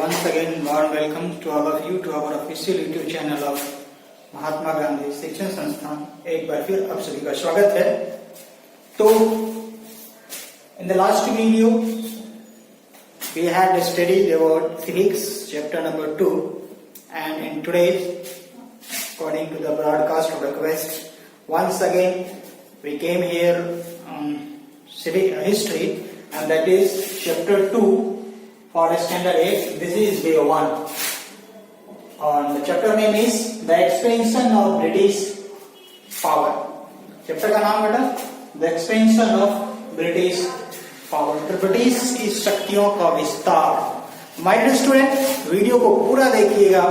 once again warm welcome to all of you to our official YouTube channel of Mahatma Gandhi शिक्षण संस्थान। एक बार फिर आप सभी का स्वागत है। तो in the last video we had studied about civics chapter number 2, and in today's, according to the broadcast request, once again we came here on civic history, and that is chapter 2 for standard 8. This is day 1. And the chapter name is The Expansion of British Power. Chapter का नाम बेटा The Expansion of British Power, तो British की शक्तियों का विस्तार। My dear student, video को पूरा देखिएगा,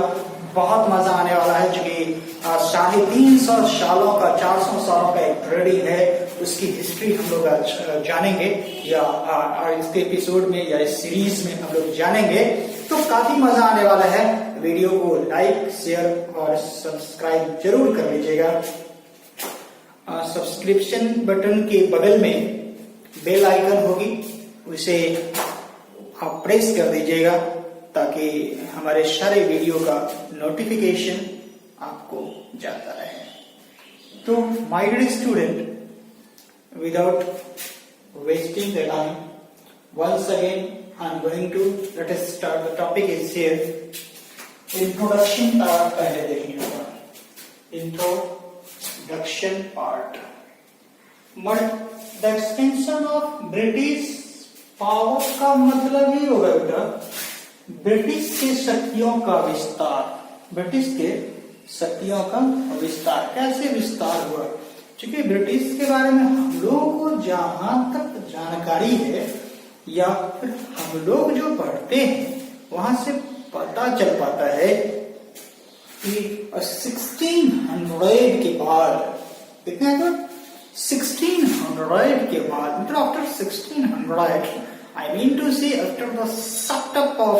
बहुत मजा आने वाला है। क्योंकि 350 सालों का 400 सालों का एक ट्रेडिंग है, उसकी हिस्ट्री हम लोग आज जानेंगे, या इसके एपिसोड में या इस सीरीज में हम लोग जानेंगे। तो काफी मजा आने वाला है। वीडियो को लाइक, शेयर और सब्सक्राइब जरूर कर लीजिएगा। सब्सक्रिप्शन बटन के बगल में बेल आइकन होगी, उसे आप प्रेस कर दीजिएगा ताकि हमारे सारे वीडियो का नोटिफिकेशन आपको जाता रहे। तो my dear student, without wasting the time, once again I am going to let us start. The topic is here introduction part। पहले देखिएगा introduction part। The extension of British power का मतलब ही होगा बेटा ब्रिटिश के शक्तियों का विस्तार। ब्रिटिश के शक्तियों का विस्तार कैसे विस्तार हुआ? क्योंकि ब्रिटिश के बारे में हम लोगों को जहां तक जानकारी है या फिर हम लोग जो पढ़ते हैं वहां से पता चल पाता है कि 1600 के बाद, कितने 1600 के बाद, मतलब after 1600, I mean to say after the setup of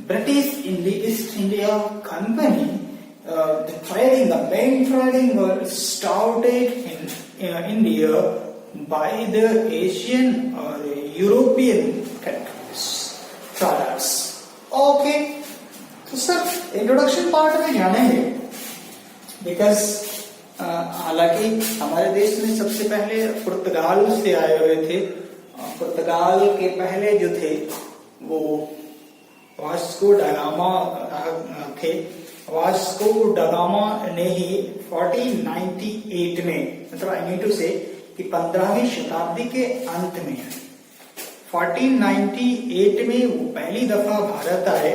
British in the East India Company, the main trading was started in India by the Asian or European countries, traders. Okay, तो सर इंट्रोडक्शन पार्ट में जानेंगे, because हालांकि हमारे देश में सबसे पहले पुर्तगाल से आए हुए थे। पुर्तगाल के पहले जो थे वो वास्को डागामा थे। वास्को डागामा ने ही 1498 में, मतलब आई मीन टू से कि 15वीं शताब्दी के अंत में 1498 में वो पहली दफा भारत आए,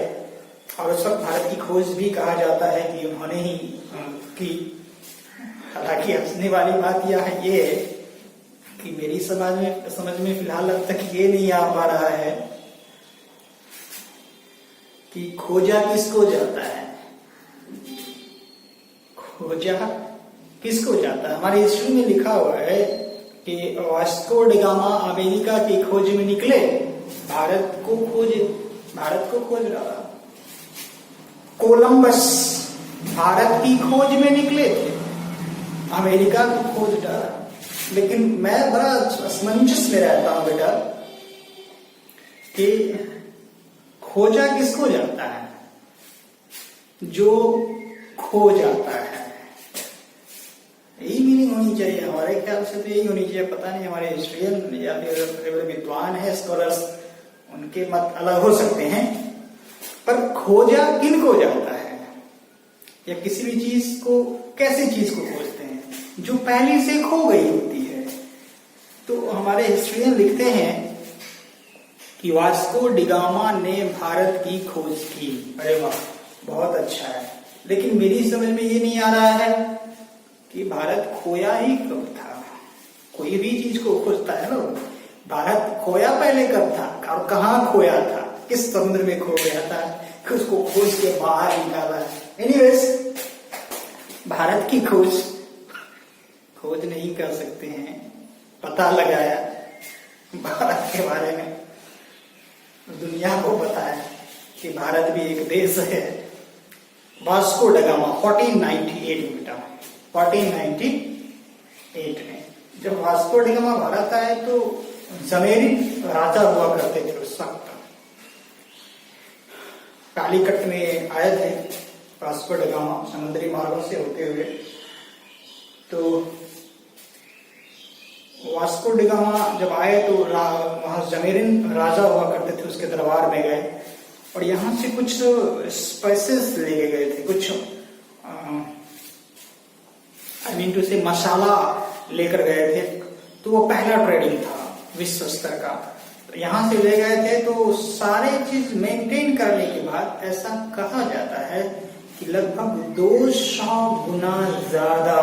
और उस वक्त भारत की खोज भी कहा जाता है कि उन्होंने ही की। हालांकि हंसने वाली बात यह है ये कि मेरी समझ में फिलहाल अब तक ये नहीं आ पा रहा है कि खोजा किसको जाता है। खोजा किसको जाता है? हमारी हिस्ट्री में लिखा हुआ है कि वास्को डिगामा अमेरिका की खोज में निकले, भारत को खोज रहा। कोलंबस भारत की खोज में निकले थे, अमेरिका को खोज डाला। लेकिन मैं बड़ा असमंजस में रहता हूं बेटा कि खोजा किसको जाता है? जो खो जाता है। यही मीनिंग होनी चाहिए हमारे ख्याल से, तो यही होनी चाहिए। पता नहीं हमारे हिस्ट्रियन या फिर विद्वान है, स्कॉलर्स, उनके मत अलग हो सकते हैं, पर खोजा किन को जाता है? या किसी भी चीज को, कैसे चीज को खोजते हैं? जो पहले से खो गई होती है। तो हमारे हिस्ट्रियन लिखते हैं कि वास्को डिगामा ने भारत की खोज की। अरे वाह, बहुत अच्छा है। लेकिन मेरी समझ में ये नहीं आ रहा है कि भारत खोया ही कब था। कोई भी चीज को खोजता है ना, भारत खोया पहले कब था और कहाँ खोया था, किस समुद्र में खो गया था, उसको खोज के बाहर निकाला। एनीवेज, भारत की खोज नहीं कर सकते हैं, पता लगाया भारत के बारे में, दुनिया को पता है कि भारत भी एक देश है। वास्को डगामा 1498 में बेटा, 1498 में जब वास्को डिगामा भारत आए तो जमेरी राजा हुआ करते थे उस वक्त। कालीकट में आए थे वास्को ड गामा समुद्री मार्गों से होते हुए। तो वास्को ड गामा जब आए तो वहां जमेरिन राजा हुआ करते थे, उसके दरबार में गए और यहाँ से कुछ स्पाइसेस लेके गए थे, कुछ आई मीन टू से मसाला लेकर गए थे। तो वो पहला ट्रेडिंग था विश्व स्तर का। तो यहाँ से ले गए थे, तो सारे चीज मेंटेन करने के बाद ऐसा कहा जाता है कि लगभग 200 गुना ज्यादा,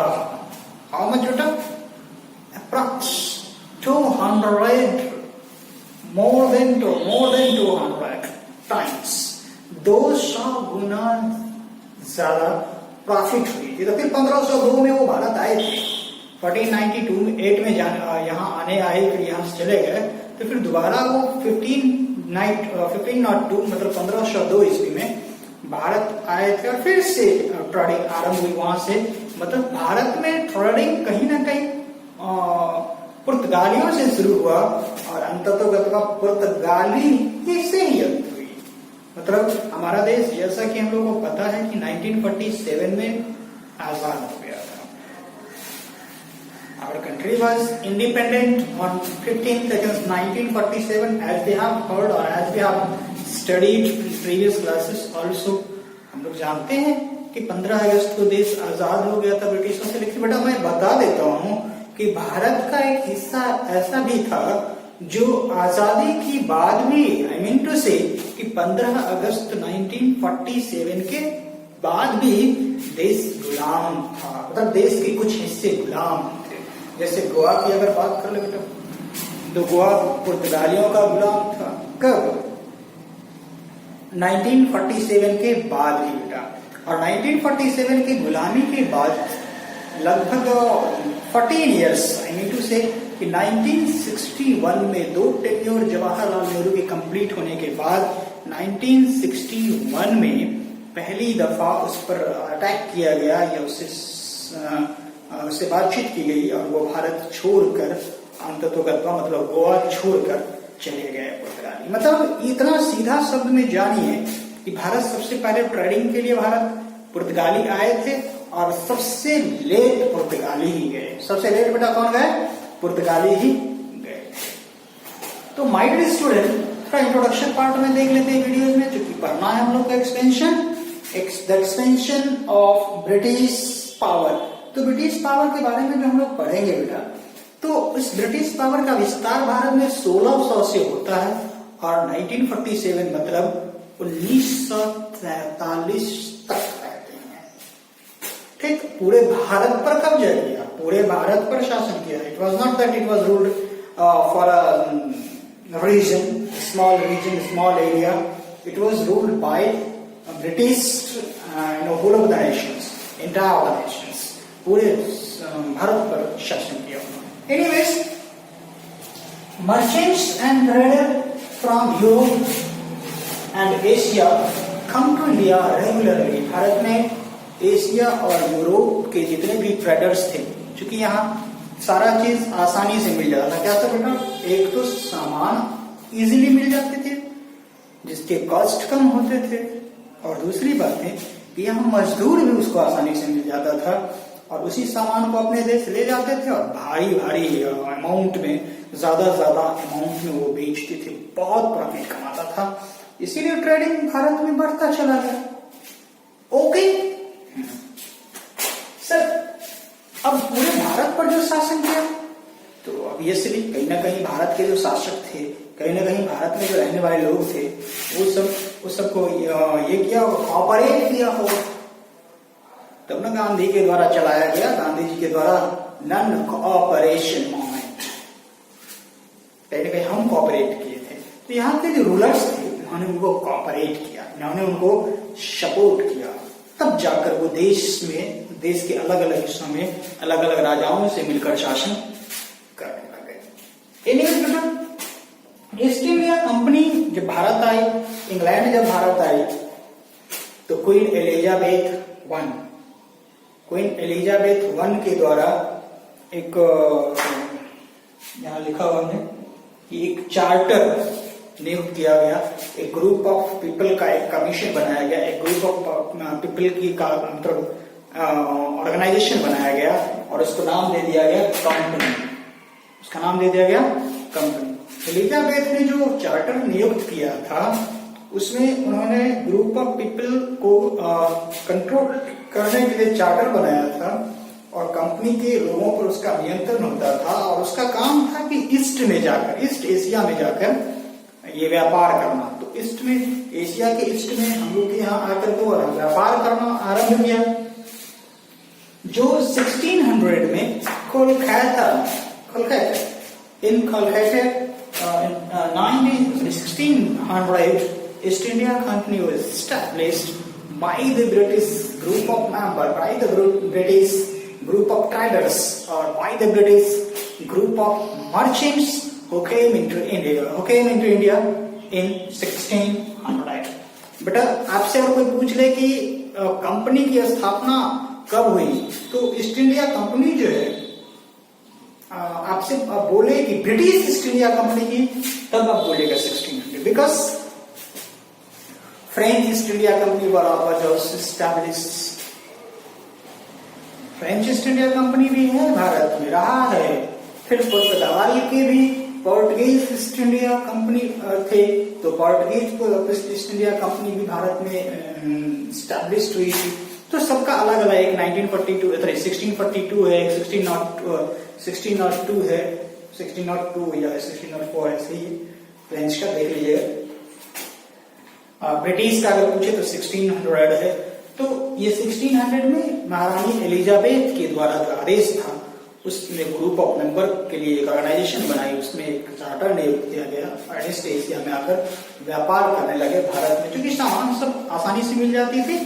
हाउ मच बेटा, अप्रॉक्स 200, more than 200 टाइम्स, 200 गुना ज्यादा प्रॉफिट हुई थी। तो फिर 1502 में वो भारत आए थे, 1498 में यहाँ आने आए, फिर यहाँ से चले गए। तो फिर दोबारा वो 1502 मतलब 1502 ईस्वी में भारत आए थे और फिर से ट्रेडिंग आरंभ हुई वहां से। मतलब भारत में ट्रेडिंग कहीं ना कहीं पुर्तगालियों से शुरू हुआ और अंततः पुर्तगाली से ही अंत हुई। मतलब हमारा देश, जैसा कि हम लोगों को पता है कि 1947 में आजाद हो गया था। Our country was independent on 15th August 1947, as we have heard or as we have studied in previous classes also। हम लोग जानते हैं कि 15 अगस्त को देश आजाद हो गया था ब्रिटिशों से। लेकिन बेटा मैं बता देता हूँ कि भारत का एक हिस्सा ऐसा भी था जो आजादी की बाद भी, आई मीन टू से कि 15 अगस्त 1947 के बाद भी देश गुलाम था। मतलब देश के कुछ हिस्से गुलाम थे। जैसे गोवा की अगर बात कर ले बेटा, तो गोवा पुर्तगालियों का गुलाम था। कब? 1947 के बाद ही बेटा। और 1947 की गुलामी के बाद लगभग 14 इयर्स, आई मीन टू से कि 1961 में 2 टेन्योर जवाहरलाल नेहरू के कंप्लीट होने के बाद 1961 में पहली दफा उस पर अटैक किया गया या उससे बातचीत की गई और वो भारत छोड़कर अंततोगत्वा मतलब गोवा छोड़कर चले गए पुर्तगाली। मतलब इतना सीधा शब्द में जानिए कि भारत सबसे पहले ट्रेडिंग के लिए भारत पुर्तगाली आए थे और सबसे लेट पुर्तगाली ही गए। सबसे लेट बेटा कौन गए? पुर्तगाली ही गए। तो माय डियर स्टूडेंट, थोड़ा इंट्रोडक्शन पार्ट में देख लेते हैं वीडियोज में, जो कि पढ़ना है हम लोग का एक्सपेंशन ऑफ ब्रिटिश पावर। तो ब्रिटिश पावर के बारे में जो हम लोग पढ़ेंगे बेटा, तो इस ब्रिटिश पावर का विस्तार भारत में 1600 से होता है और 1947 मतलब 1943 तक रहते हैं। ठीक, पूरे भारत पर कब्जा किया, पूरे भारत पर शासन किया। It was not that it was ruled for a reason, small area. It was ruled by British whole of the nations, entire of the nations, पूरे भारत पर शासन किया उन्होंने। Anyways, merchants and trader from Europe and Asia come to India regularly. Bharat में Asia और Europe के जितने भी ट्रेडर्स थे, क्योंकि यहाँ सारा चीज आसानी से मिल जाता था। क्या था बेटा? एक तो सामान इजीली मिल जाते थे जिसके कॉस्ट कम होते थे, और दूसरी बात है कि यहाँ मजदूर भी उसको आसानी से मिल जाता था और उसी सामान को अपने देश ले जाते थे और भारी भारी अमाउंट में, ज्यादा अमाउंट में वो बेचते थे, बहुत प्रॉफिट कमाता था। इसीलिए ट्रेडिंग भारत में बढ़ता चला गया। ओके सर, अब पूरे भारत पर जो शासन किया, तो ऑब्वियसली कहीं ना कहीं भारत के जो शासक थे, कहीं ना कहीं भारत में जो रहने वाले लोग थे, वो सबको ये किया, ऑपरेट किया हो, तब ना गांधी के द्वारा चलाया गया, गांधी जी के द्वारा नॉन कोऑपरेशन मूवमेंट, कहीं ना कहीं हम कोऑपरेट किए थे। तो यहाँ के जो रूलर्स थे उन्होंने उनको कोऑपरेट किया, उन्होंने उनको सपोर्ट किया, तब जाकर वो देश के अलग अलग हिस्सों में अलग अलग राजाओं से मिलकर शासन करने लगे। ईस्ट इंडिया कंपनी जब भारत आई, इंग्लैंड जब भारत आई, तो क्वीन एलिजाबेथ वन के द्वारा एक, यहाँ लिखा हुआ है कि एक चार्टर नियुक्त किया गया, एक ग्रुप ऑफ पीपल का एक कमीशन बनाया गया, एक ग्रुप ऑफ पीपल की का मतलब ऑर्गेनाइजेशन बनाया गया और उसको नाम दे दिया गया कंपनी। उसका नाम दे दिया गया कंपनी। एलिजाबेथ ने जो चार्टर नियुक्त किया था उसमें उन्होंने ग्रुप ऑफ पीपल को कंट्रोल करने के लिए चार्टर बनाया था और कंपनी के लोगों पर उसका नियंत्रण होता था और उसका काम था कि ईस्ट में जाकर, ईस्ट एशिया में जाकर ये व्यापार करना। तो ईस्ट में, एशिया के ईस्ट में हम लोग के यहाँ आकर तो व्यापार करना आरंभ किया। जो 1600 में कोलकाता इन Kolkata in 1600 East India Company was established by the British group of members, by the British group of traders or by the British group of merchants who came into India in 1600। बेटा आपसे अगर कोई पूछ ले कि कंपनी की स्थापना कब हुई तो ईस्ट इंडिया कंपनी जो है आपसे बोले कि ब्रिटिश ईस्ट इंडिया कंपनी की, तब आप बोलेगा 1600, because French east India company was established. French east India company भी है भारत में, रहा है। फिर पुर्तगाल के भी पोर्टुगीज ईस्ट इंडिया कंपनी थे, तो पोर्टुगीज ईस्ट इंडिया कंपनी भी भारत में एस्टैब्लिश्ड हुई थी। तो सबका अलग अलग, एक 1642 है, एक 1602 है, 1602 या 1604 ऐसे ही फ्रेंच का देख लीजिएगा। ब्रिटिश का अगर पूछे तो 1600 है। तो ये 1600 में महारानी एलिजाबेथ के द्वारा जो आदेश था उसने ग्रुप ऑफ मेंबर के लिए एक ऑर्गेनाइजेशन बनाई, उसमें एक चार्टर नियुक्त किया गया। ईस्ट एशिया में आकर व्यापार करने लगे भारत में, क्योंकि सामान सब आसानी से मिल जाती थी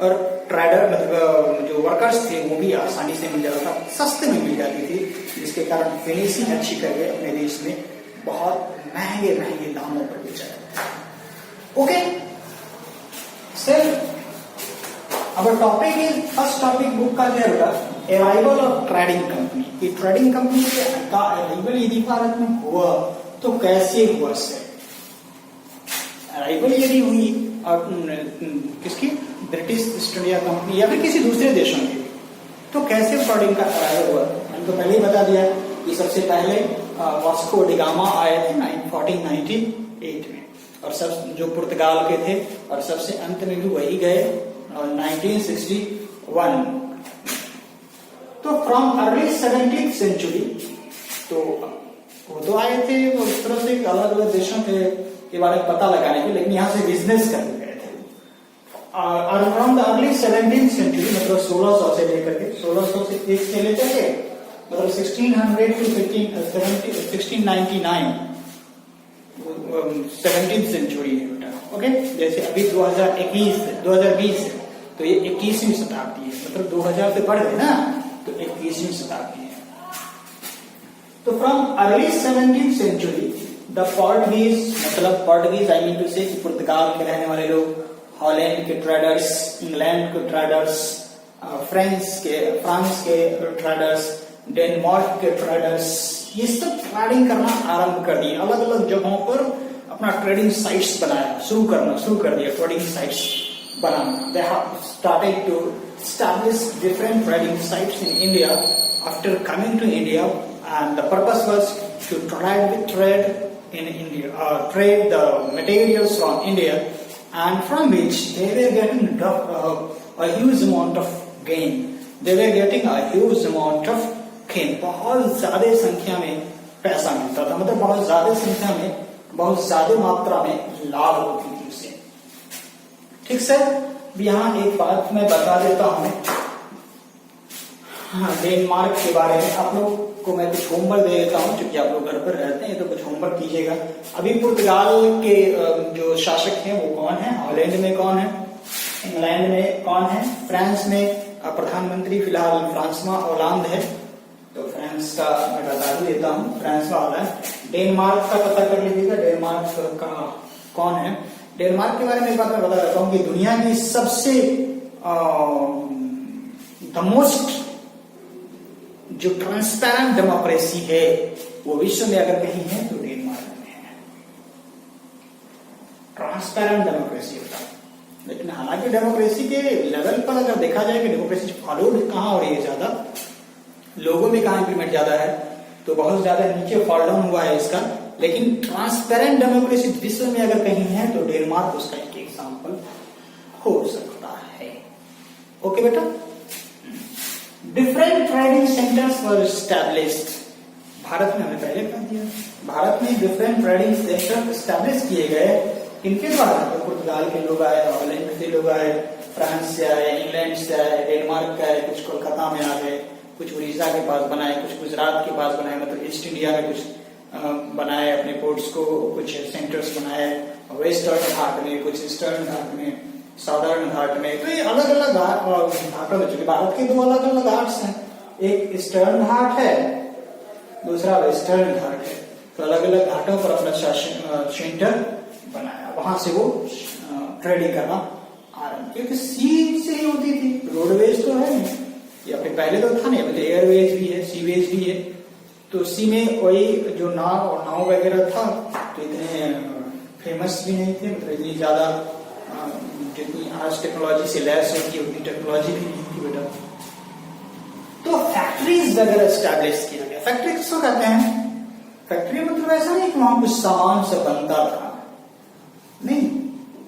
और ट्रेडर मतलब जो वर्कर्स थे वो भी आसानी से मिल जाता था, सस्ते में मिल जाती थी, जिसके कारण फिनिशिंग अच्छी करके अपने देश में बहुत महंगे दामों पर बेचा जाता है। ओके सर, अब topic is first topic book का क्या होगा, अराइवल ऑफ ट्रेडिंग कंपनी। कि ट्रेडिंग कंपनी का अराइवल यदि भारत में हुआ तो कैसे हुआ सर? अराइवल यदि हुई और किसकी, ब्रिटिश ईस्ट इंडिया कंपनी या फिर किसी दूसरे देशों की, तो कैसे ट्रेडिंग का अराइवल हुआ? मैंने तो पहले ही बता दिया कि सबसे पहले वास्को डी गामा आए थे 1498 में, और सब जो पुर्तगाल के थे, और सबसे अंत में भी वही गए 1961। तो फ्रॉम अर्ली 17th सेंचुरी तो वो तो आए थे, वो उस तरह से अलग अलग देशों के बारे में पता लगाने के, लेकिन यहाँ से बिजनेस करने गए थे। और from the early 17th century मतलब 1600 से लेकर के 1600 से लेकर के मतलब 1600 to 1699 17th सेंचुरी है बेटा। ओके, जैसे अभी 2020 है तो ये 21वीं शताब्दी है, मतलब 2000 से बढ़ गए ना, तो 21वीं शताब्दी है। तो from early 17th century the Portuguese, मतलब Portuguese I mean to say पुर्तगाल के रहने वाले लोग, हॉलैंड के ट्रेडर्स, इंग्लैंड के ट्रेडर्स, फ्रांस के ट्रेडर्स, डेनमार्क के ट्रेडर्स, ये सब ट्रेडिंग करना आरंभ कर दिए। अलग अलग जगहों पर अपना ट्रेडिंग साइट्स बनाया, शुरू कर दिया trading sites banana. They have started to establish different trading sites in India after coming to India, and the purpose was to trade in India, trade the materials from India, and from which they were getting a huge amount of gain. They were getting a huge amount of gain. बहुत ज्यादा संख्या में पैसा मिलता था, मतलब बहुत ज्यादा संख्या में, बहुत ज्यादा मात्रा में लाभ होती थी उसे। ठीक सर, यहाँ एक बात मैं बता देता हूँ, हाँ, डेनमार्क के बारे में आप लोग को मैं कुछ होमवर्क दे देता हूँ, क्योंकि आप लोग घर पर रहते हैं तो कुछ होमवर्क कीजिएगा। अभी पुर्तगाल के जो शासक हैं वो कौन है, हॉलैंड में कौन है, इंग्लैंड में कौन है, फ्रांस में प्रधानमंत्री फिलहाल फ्रांसवा ओलांद है, तो फ्रांस का मैं बता ही देता हूँ, फ्रांसवा ओलांद। डेनमार्क का पता कर लीजिएगा, डेनमार्क का कौन है। डेनमार्क के बारे में एक बात मैं बता देता हूँ कि दुनिया की सबसे द मोस्ट जो ट्रांसपेरेंट डेमोक्रेसी है वो विश्व में अगर कहीं है तो डेनमार्क में है। ट्रांसपेरेंट डेमोक्रेसी होता है। लेकिन हालांकि डेमोक्रेसी के लेवल पर अगर देखा जाए कि डेमोक्रेसी फॉलो कहाँ हो रही है, ज्यादा लोगों में कहाँ इंप्लीमेंट ज्यादा है, तो बहुत ज्यादा नीचे फॉल डाउन हुआ है इसका। लेकिन ट्रांसपेरेंट डेमोक्रेसी विश्व में अगर कहीं है तो डेनमार्क उसका एक एग्जाम्पल हो सकता है। ओके बेटा, डिफरेंट ट्रेडिंग सेंटर्स वर एस्टैब्लिश्ड। भारत में हमने पहले कह दिया, भारत में डिफरेंट ट्रेडिंग सेंटर एस्टैब्लिश किए गए। इनके द्वारा तो पुर्तगाल के लोग आए, हॉलैंड के लोग आए, फ्रांस से आए, इंग्लैंड से आए, डेनमार्क का आए, कुछ कोलकाता में आ गए, कुछ उड़ीसा के पास बनाए, कुछ गुजरात के पास बनाए, मतलब ईस्ट इंडिया में कुछ बनाए अपने पोर्ट्स को, कुछ सेंटर्स बनाए, वेस्टर्न घाट में, कुछ ईस्टर्न घाट में, साउदर्न घाट में। तो ये अलग अलग घाटों में, चूंकि भारत के दो अलग अलग घाट्स हैं, एक ईस्टर्न घाट है, दूसरा वेस्टर्न घाट है। तो अलग अलग घाटों पर अपना सेंटर बनाया, वहां से वो ट्रेडिंग करना आरंभ, क्योंकि सी से ही होती थी, रोडवेज तो है नहीं, या फिर पहले तो था नहीं, मतलब एयरवेज भी है, सीवेज भी है। तो सी में वही जो नाव और नाव वगैरह था, तो इतने फेमस भी नहीं थे, मतलब इतनी ज्यादा जितनी आज टेक्नोलॉजी से लैस होती है उतनी टेक्नोलॉजी भी नहीं थी बेटा। तो फैक्ट्रीज वगैरह एस्टैब्लिश किया गया। फैक्ट्री किसको कहते हैं? फैक्ट्री मतलब ऐसा नहीं कि वहां कुछ सामान से बनता था, नहीं,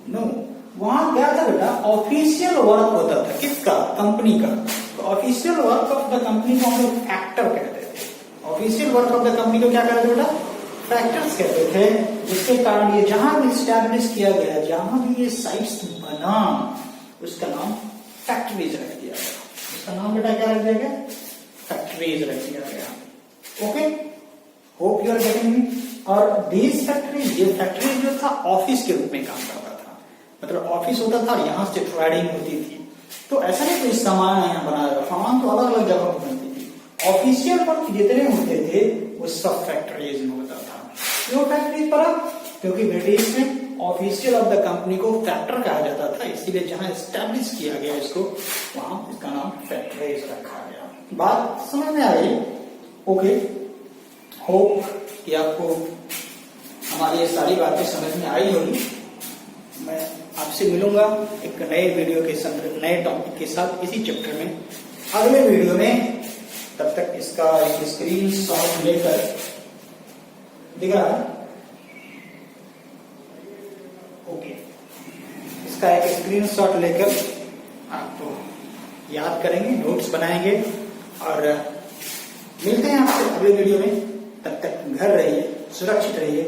नो, वहां क्या था बेटा, ऑफिशियल वर्क होता था। किसका? कंपनी का। तो official work of the company को हम लोग फैक्टर कहते थे। Official work of the company को क्या कहते थे बेटा? फैक्टर्स कहते थे। जिसके कारण ये जहां भी स्टैब्लिश किया गया, जहां भी ये साइट्स बना, उसका नाम फैक्ट्रीज रख दिया गया। उसका नाम बेटा क्या रख दिया गया? फैक्ट्रीज रख दिया गया। Okay, hope you are getting me. और दीज फैक्ट्रीज, ये फैक्ट्रीज जो था ऑफिस के रूप में काम करता था, मतलब ऑफिस होता था, यहां से ट्रेडिंग होती थी। तो ऐसा नहीं कोई सामान यहाँ बनाया था, सामान तो अलग अलग जगह पर बनती थी। ऑफिशियल वर्क जितने होते थे वो सब फैक्ट्रीज में होता था। क्यों फैक्ट्रीज पर? क्योंकि ब्रिटिश में ऑफिशियल ऑफ द कंपनी को फैक्टर कहा जाता था, इसीलिए जहां एस्टैब्लिश किया गया इसको, वहां इसका नाम फैक्ट्रीज रखा गया। बात समझ में आई? ओके, होप कि आपको हमारी ये सारी बातें समझ में आई होगी। मैं आपसे मिलूंगा एक नए वीडियो के साथ, नए टॉपिक के साथ, इसी चैप्टर में अगले वीडियो में। तब तक इसका एक स्क्रीन शॉट लेकर, दिख रहा है? ओके, इसका एक स्क्रीन शॉट लेकर आप याद करेंगे, नोट्स बनाएंगे और मिलते हैं आपसे अगले वीडियो में। तब तक घर रहिए, सुरक्षित रहिए,